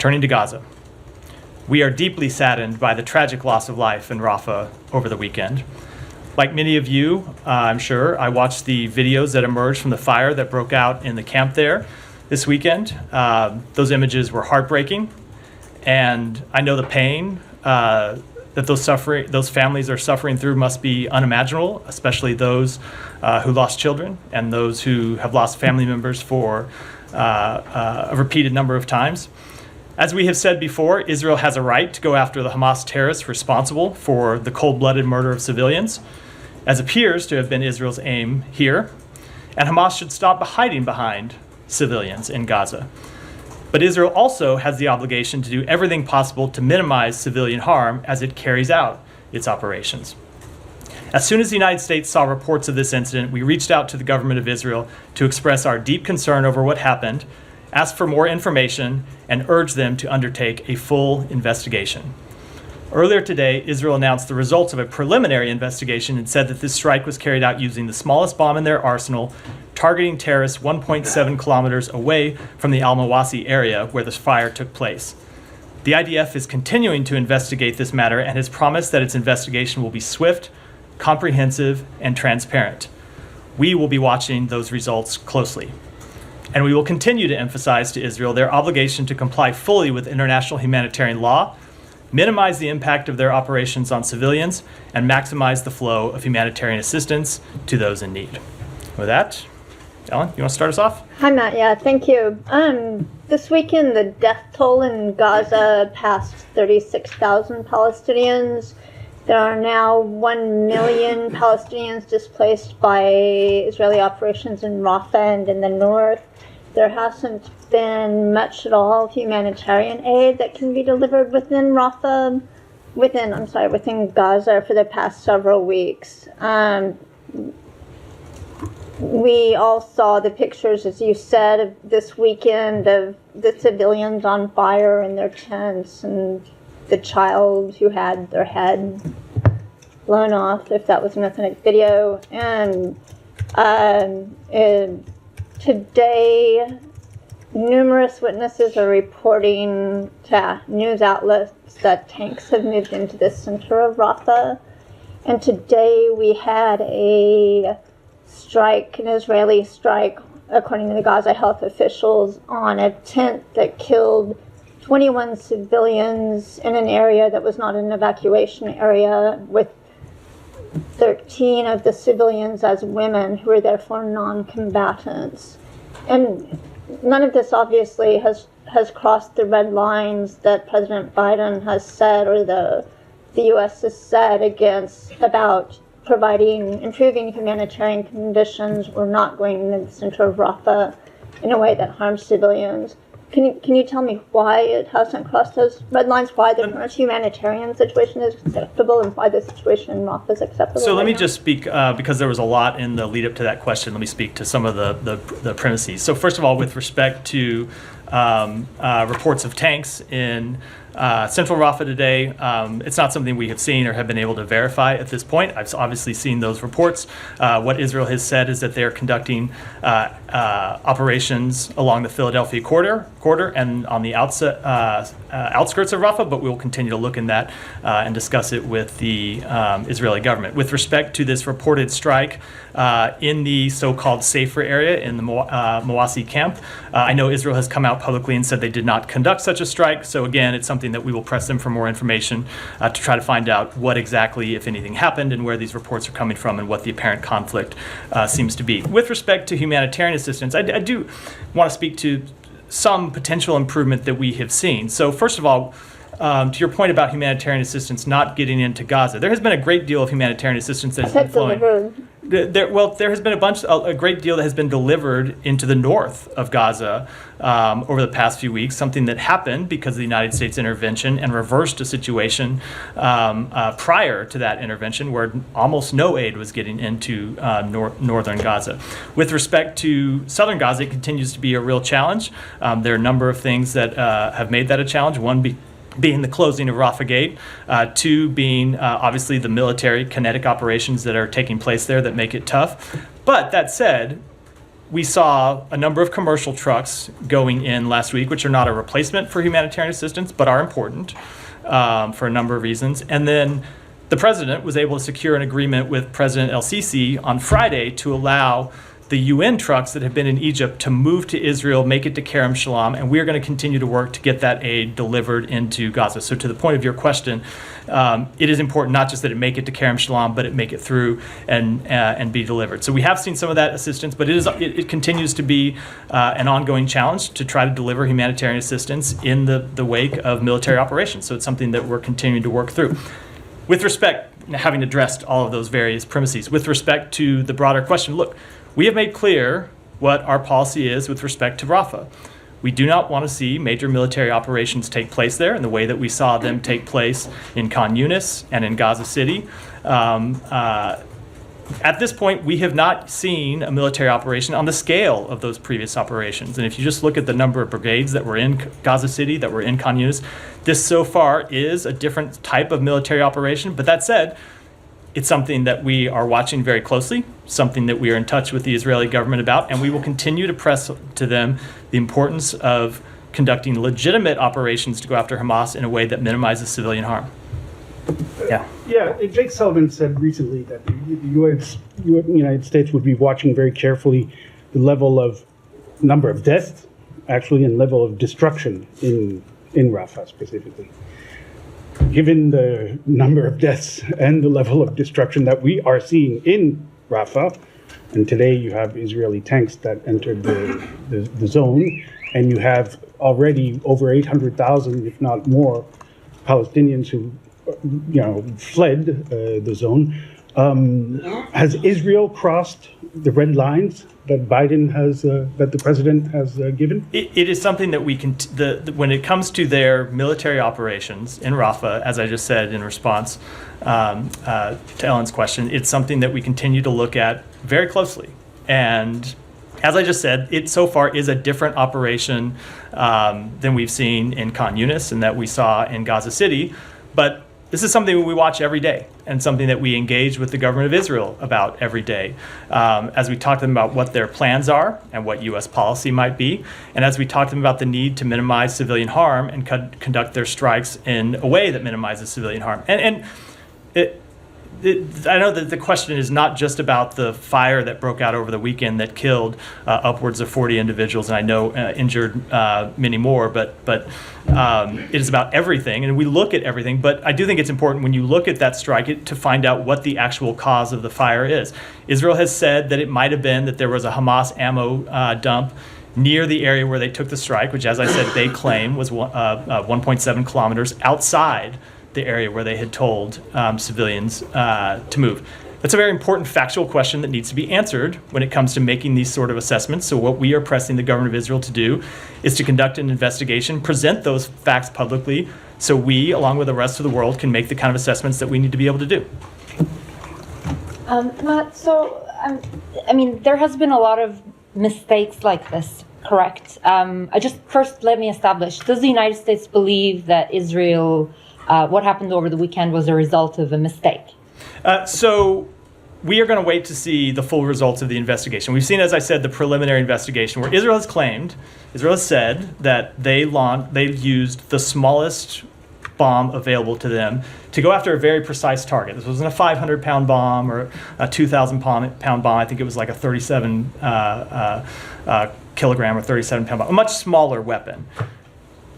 Turning to Gaza. We are deeply saddened by the tragic loss of life in Rafah over the weekend. Like many of you, I'm sure, I watched the videos that emerged from the fire that broke out in the camp there this weekend. Those images were heartbreaking, and I know the pain that those families are suffering through must be unimaginable, especially those who lost children and those who have lost family members for a repeated number of times. As we have said before, Israel has a right to go after the Hamas terrorists responsible for the cold-blooded murder of civilians, as appears to have been Israel's aim here, and Hamas should stop hiding behind civilians in Gaza. But Israel also has the obligation to do everything possible to minimize civilian harm as it carries out its operations. As soon as the United States saw reports of this incident, we reached out to the government of Israel to express our deep concern over what happened, asked for more information, and urged them to undertake a full investigation. Earlier today, Israel announced the results of a preliminary investigation and said that this strike was carried out using the smallest bomb in their arsenal, targeting terrorists 1.7 kilometers away from the Al-Mawasi area where the fire took place. The IDF is continuing to investigate this matter and has promised that its investigation will be swift, comprehensive, and transparent. We will be watching those results closely. And we will continue to emphasize to Israel their obligation to comply fully with international humanitarian law, minimize the impact of their operations on civilians, and maximize the flow of humanitarian assistance to those in need. With that, Ellen, you want to start us off? Hi, Matt. Yeah, thank you. This weekend, the death toll in Gaza passed 36,000 Palestinians. There are now 1 million Palestinians displaced by Israeli operations in Rafah and in the north. There hasn't been much at all humanitarian aid that can be delivered within Gaza for the past several weeks. We all saw the pictures, as you said, of this weekend of the civilians on fire in their tents and the child who had their head blown off, if that was an authentic video. And today, numerous witnesses are reporting to news outlets that tanks have moved into the center of Rafah. And today we had an Israeli strike, according to the Gaza health officials, on a tent that killed 21 civilians in an area that was not an evacuation area, with 13 of the civilians as women who were therefore non-combatants. And none of this obviously has crossed the red lines that President Biden has said, or the U.S. has said about improving humanitarian conditions or not going into the center of Rafah in a way that harms civilians. Can you tell me why it hasn't crossed those red lines, why the current humanitarian situation is acceptable, and why the situation in Rafah is acceptable? So let me just speak, because there was a lot in the lead up to that question, let me speak to some of the premises. So first of all, with respect to reports of tanks in central Rafah today, it's not something we have seen or have been able to verify at this point. I've obviously seen those reports. What Israel has said is that they're conducting operations along the Philadelphia corridor and on the outskirts of Rafah, but we will continue to look in that and discuss it with the Israeli government. With respect to this reported strike in the so-called safer area in the Mawasi camp, I know Israel has come out publicly and said they did not conduct such a strike. So again, it's something that we will press them for more information to try to find out what exactly, if anything, happened and where these reports are coming from and what the apparent conflict seems to be. With respect to humanitarian assistance, I do want to speak to some potential improvement that we have seen. So first of all, to your point about humanitarian assistance not getting into Gaza, there has been a great deal of humanitarian assistance that has been flowing. There has been a great deal that has been delivered into the north of Gaza over the past few weeks, something that happened because of the United States intervention and reversed a situation prior to that intervention where almost no aid was getting into northern Gaza. With respect to southern Gaza, it continues to be a real challenge. There are a number of things that have made that a challenge. One being the closing of Rafah Gate, two being obviously the military kinetic operations that are taking place there that make it tough. But that said, we saw a number of commercial trucks going in last week, which are not a replacement for humanitarian assistance, but are important for a number of reasons. And then the president was able to secure an agreement with President El-Sisi on Friday to allow the UN trucks that have been in Egypt to move to Israel, make it to Kerem Shalom, and we're going to continue to work to get that aid delivered into Gaza. So to the point of your question, it is important not just that it make it to Kerem Shalom, but it make it through and be delivered. So we have seen some of that assistance, but it continues to be an ongoing challenge to try to deliver humanitarian assistance in the wake of military operations. So it's something that we're continuing to work through. With respect, having addressed all of those various premises, with respect to the broader question, look, we have made clear what our policy is with respect to Rafah. We do not want to see major military operations take place there in the way that we saw them take place in Khan Yunis and in Gaza City. At this point, we have not seen a military operation on the scale of those previous operations. And if you just look at the number of brigades that were in Gaza City, that were in Khan Yunis, this so far is a different type of military operation. But that said, it's something that we are watching very closely, something that we are in touch with the Israeli government about, and we will continue to press to them the importance of conducting legitimate operations to go after Hamas in a way that minimizes civilian harm. Yeah. Yeah, Jake Sullivan said recently that the United States would be watching very carefully the level of number of deaths, actually, and level of destruction in Rafah specifically. Given the number of deaths and the level of destruction that we are seeing in Rafah, and today you have Israeli tanks that entered the zone, and you have already over 800,000, if not more, Palestinians who fled the zone. Has Israel crossed the red lines that Biden has, that the president has given? It is something that we can, when it comes to their military operations in Rafah, as I just said in response to Ellen's question, it's something that we continue to look at very closely. And as I just said, it so far is a different operation than we've seen in Khan Yunis and that we saw in Gaza City. But this is something we watch every day and something that we engage with the government of Israel about every day. As we talk to them about what their plans are and what U.S. policy might be, and as we talk to them about the need to minimize civilian harm and conduct their strikes in a way that minimizes civilian harm. I know that the question is not just about the fire that broke out over the weekend that killed upwards of 40 individuals, and I know injured many more, but it is about everything, and we look at everything. But I do think it's important when you look at that strike to find out what the actual cause of the fire is. Israel has said that it might have been that there was a Hamas ammo dump near the area where they took the strike, which, as I said, they claim was 1.7 kilometers outside the area where they had told civilians to move. That's a very important factual question that needs to be answered when it comes to making these sort of assessments. So what we are pressing the government of Israel to do is to conduct an investigation, present those facts publicly, so we, along with the rest of the world, can make the kind of assessments that we need to be able to do. Matt, there has been a lot of mistakes like this, correct? First, let me establish, does the United States believe that Israel, what happened over the weekend was a result of a mistake? So we are going to wait to see the full results of the investigation. We've seen, as I said, the preliminary investigation where Israel has said that they used the smallest bomb available to them to go after a very precise target. This wasn't a 500-pound bomb or a 2,000-pound bomb. I think it was like a 37 kilogram or 37-pound bomb, a much smaller weapon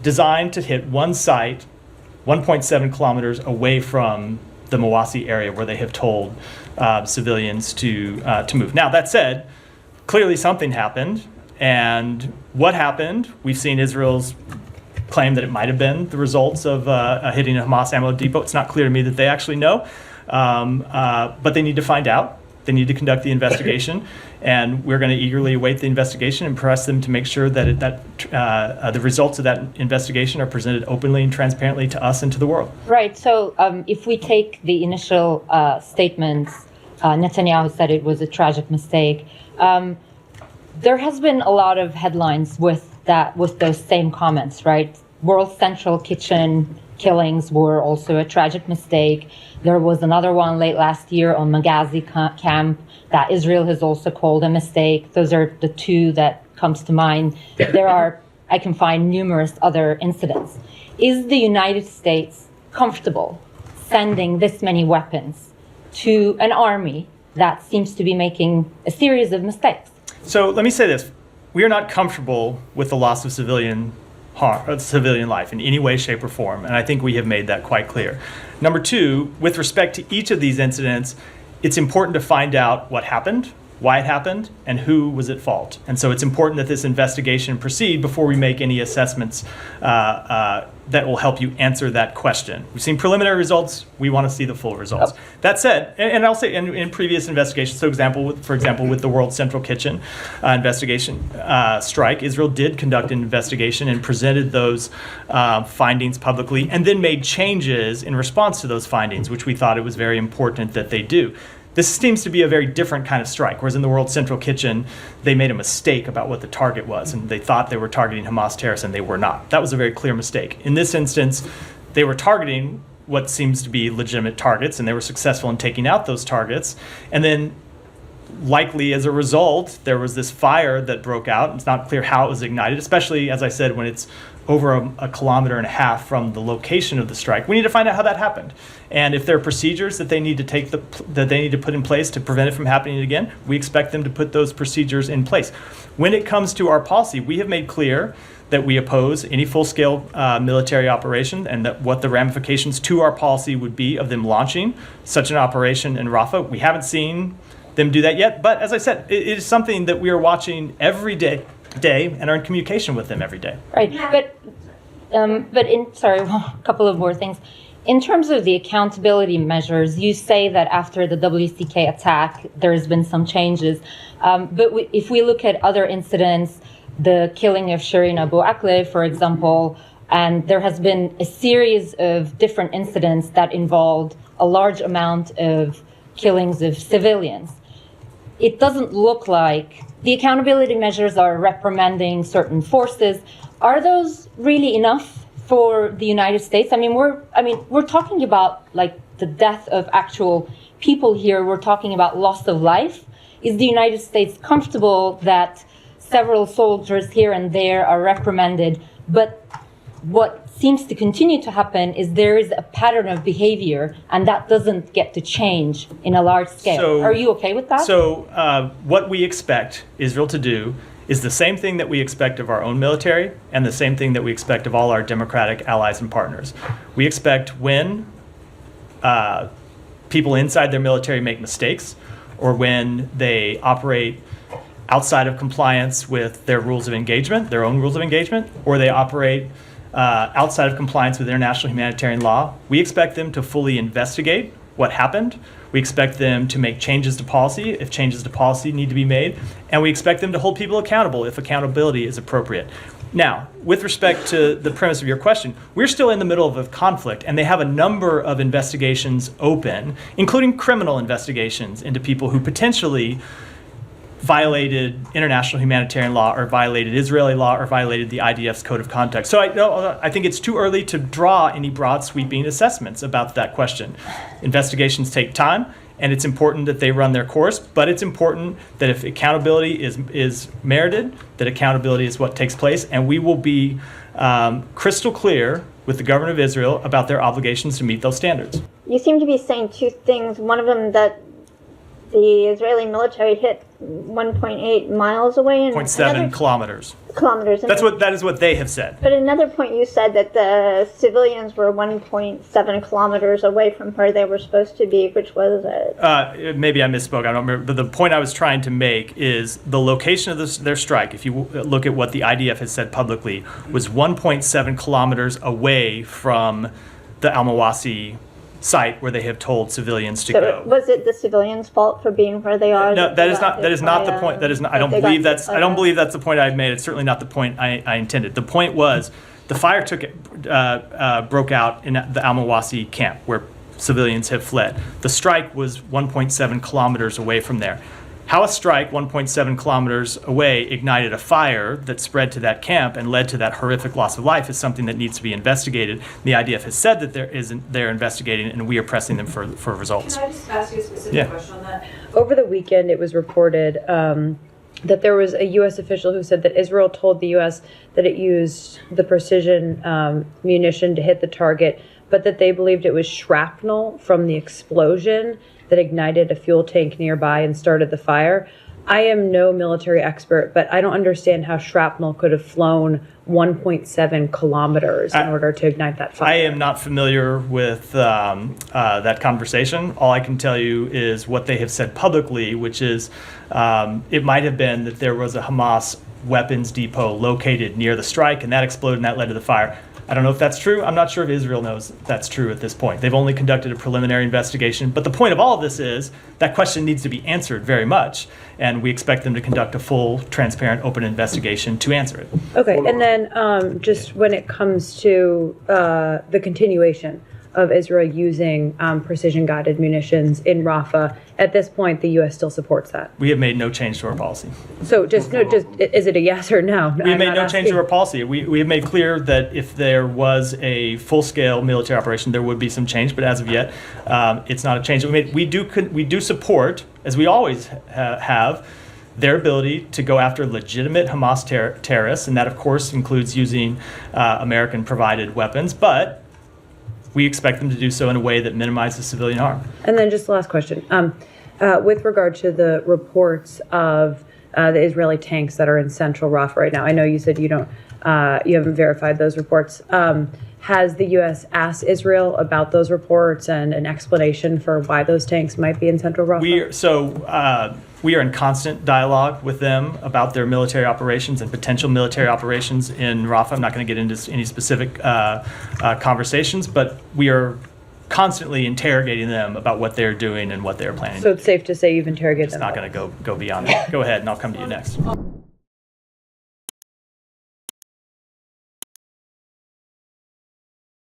designed to hit one site 1.7 kilometers away from the Mawasi area where they have told civilians to move. Now, that said, clearly something happened. And what happened, we've seen Israel's claim that it might have been the results of hitting a Hamas ammo depot. It's not clear to me that they actually know. But they need to find out. They need to conduct the investigation. And we're going to eagerly await the investigation and press them to make sure that the results of that investigation are presented openly and transparently to us and to the world. Right. So if we take the initial statements, Netanyahu said it was a tragic mistake. There has been a lot of headlines with those same comments, right? World Central Kitchen killings were also a tragic mistake. There was another one late last year on Maghazi camp that Israel has also called a mistake. Those are the two that comes to mind. I can find numerous other incidents. Is the United States comfortable sending this many weapons to an army that seems to be making a series of mistakes? So let me say this. We are not comfortable with the loss of civilian life in any way, shape, or form. And I think we have made that quite clear. Number two, with respect to each of these incidents, it's important to find out what happened, why it happened, and who was at fault. And so it's important that this investigation proceed before we make any assessments that will help you answer that question. We've seen preliminary results. We want to see the full results. Oh. That said, and I'll say in previous investigations, for example, with the World Central Kitchen investigation strike, Israel did conduct an investigation and presented those findings publicly and then made changes in response to those findings, which we thought it was very important that they do. This seems to be a very different kind of strike, whereas in the World Central Kitchen, they made a mistake about what the target was, and they thought they were targeting Hamas terrorists, and they were not. That was a very clear mistake. In this instance, they were targeting what seems to be legitimate targets, and they were successful in taking out those targets. And then, likely as a result, there was this fire that broke out. It's not clear how it was ignited, especially, as I said, when it's over a kilometer and a half from the location of the strike. We need to find out how that happened. And if there are procedures that they need to put in place to prevent it from happening again, we expect them to put those procedures in place. When it comes to our policy, we have made clear that we oppose any full-scale military operation, and that what the ramifications to our policy would be of them launching such an operation in Rafah. We haven't seen them do that yet, but as I said, it is something that we are watching every day and are in communication with them every day. Right, a couple of more things. In terms of the accountability measures, you say that after the WCK attack, there's been some changes. If we look at other incidents, the killing of Shireen Abu Akleh, for example, and there has been a series of different incidents that involved a large amount of killings of civilians. It doesn't look like the accountability measures are reprimanding certain forces. Are those really enough for the United States? We're talking about like the death of actual people here. We're talking about loss of life. Is the United States comfortable that several soldiers here and there are reprimanded, but what seems to continue to happen is there is a pattern of behavior, and that doesn't get to change in a large scale. So, are you okay with that? So what we expect Israel to do is the same thing that we expect of our own military and the same thing that we expect of all our democratic allies and partners. We expect when people inside their military make mistakes, or when they operate outside of compliance with their rules of engagement, their own rules of engagement, or they operate outside of compliance with international humanitarian law, we expect them to fully investigate what happened. We expect them to make changes to policy if changes to policy need to be made, and we expect them to hold people accountable if accountability is appropriate. Now, with respect to the premise of your question, we're still in the middle of a conflict, and they have a number of investigations open, including criminal investigations into people who potentially violated international humanitarian law, or violated Israeli law, or violated the IDF's code of conduct. So I think it's too early to draw any broad sweeping assessments about that question. Investigations take time, and it's important that they run their course, but it's important that if accountability is merited, that accountability is what takes place, and we will be crystal clear with the government of Israel about their obligations to meet those standards. You seem to be saying two things. One of them, that the Israeli military hit 1.8 miles away, and 0.7 kilometers. Kilometers. That is what they have said. But another point, you said that the civilians were 1.7 kilometers away from where they were supposed to be. Which was it? Maybe I misspoke. I don't remember. But the point I was trying to make is the location of their strike, if you look at what the IDF has said publicly, was 1.7 kilometers away from the Al-Mawasi site where they have told civilians to go. Was it the civilians' fault for being where they are? No, that is not the point. That is not. I don't believe that's the point I've made. It's certainly not the point I intended. The point was the fire broke out in the Al-Mawasi camp where civilians have fled. The strike was 1.7 kilometers away from there. How a strike 1.7 kilometers away ignited a fire that spread to that camp and led to that horrific loss of life is something that needs to be investigated. The IDF has said that they're investigating, and we are pressing them for results. Can I just ask you a specific Yeah. question on that? Over the weekend, it was reported that there was a U.S. official who said that Israel told the U.S. that it used the precision munition to hit the target, but that they believed it was shrapnel from the explosion that ignited a fuel tank nearby and started the fire. I am no military expert, but I don't understand how shrapnel could have flown 1.7 kilometers in order to ignite that fire. I am not familiar with that conversation. All I can tell you is what they have said publicly, which is it might have been that there was a Hamas weapons depot located near the strike, and that exploded and that led to the fire. I don't know if that's true. I'm not sure if Israel knows that's true at this point. They've only conducted a preliminary investigation. But the point of all of this is that question needs to be answered very much. And we expect them to conduct a full, transparent, open investigation to answer it. Okay, and then just when it comes to the continuation of Israel using precision-guided munitions in Rafah, at this point, the U.S. still supports that. We have made no change to our policy. So is it a yes or no? We have made no change to our policy. We have made clear that if there was a full-scale military operation, there would be some change. But as of yet, it's not a change. We do support, as we always have, their ability to go after legitimate Hamas terrorists, and that, of course, includes using American-provided weapons. But we expect them to do so in a way that minimizes civilian harm. And then just the last question. With regard to the reports of the Israeli tanks that are in central Rafah right now, I know you said you haven't verified those reports. Has the U.S. asked Israel about those reports and an explanation for why those tanks might be in central Rafah? We are in constant dialogue with them about their military operations and potential military operations in Rafah. I'm not going to get into any specific conversations, but we are constantly interrogating them about what they're doing and what they're planning. So it's safe to say you've interrogated It's them. not going to go beyond that. Go ahead, and I'll come to you next.